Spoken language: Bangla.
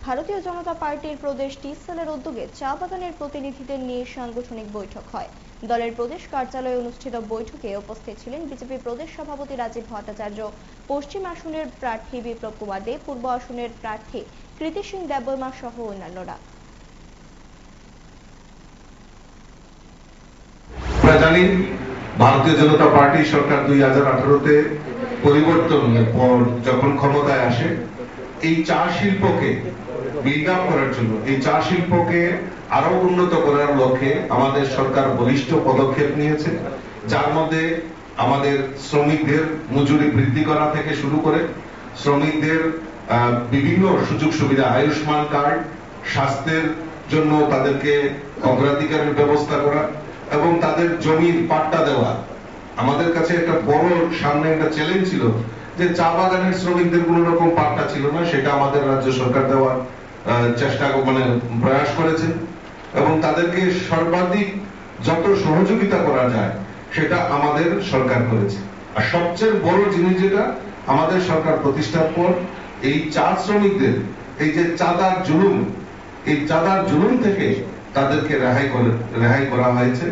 ভারতীয় জনতা পার্টির প্রদেশ টি সেলের উদ্যোগে চা বাগানের প্রতিনিধিদের নিয়ে সাংগঠনিক বৈঠক হয়। দলের প্রদেশ কার্যালয়ে অনুষ্ঠিত বৈঠকে উপস্থিত ছিলেন বিজেপি প্রদেশ সভাপতি রাজীব ভট্টাচার্য, পশ্চিম আসনের প্রার্থী বিপ্লব কুমার দে, পূর্ব আসনের প্রার্থী কৃতি সিং দেববর্মা সহ অন্যান্যরা। জানি ভারতীয় জনতা পার্টি সরকার 2018-তে পরিবর্তনের পর যখন ক্ষমতায় আসে, এই চা শিল্পকে বিল্ড আপ করার জন্য, এই চা শিল্পকে আরো উন্নত করার লক্ষ্যে আমাদের সরকার বলিষ্ঠ পদক্ষেপ নিয়েছে, যার মধ্যে আমাদের শ্রমিকদের মজুরি বৃদ্ধি করা থেকে শুরু করে শ্রমিকদের বিভিন্ন সুযোগ সুবিধা, আয়ুষ্মান কার্ড, স্বাস্থ্যের জন্য তাদেরকে অগ্রাধিকারের ব্যবস্থা করা এবং তাদের জমির পাট্টা দেওয়া। আমাদের কাছে একটা বড় সামনে একটা চ্যালেঞ্জ ছিল যে চা বাগানের শ্রমিকদের কোন রকম পাট্টা ছিল না, সেটা আমাদের রাজ্য সরকার দেওয়ার চেষ্টা প্রয়াস করেছেন এবং তাদেরকে সর্বাধিক যত সহযোগিতা করা যায় সেটা আমাদের সরকার করেছে। আর সবচেয়ে বড় জিনিস যেটা আমাদের সরকার প্রতিষ্ঠার পর এই চা শ্রমিকদের এই যে চাঁদার জুলুম, এই চাঁদার জুলুম থেকে তাদেরকে রেহাই করা হয়েছে।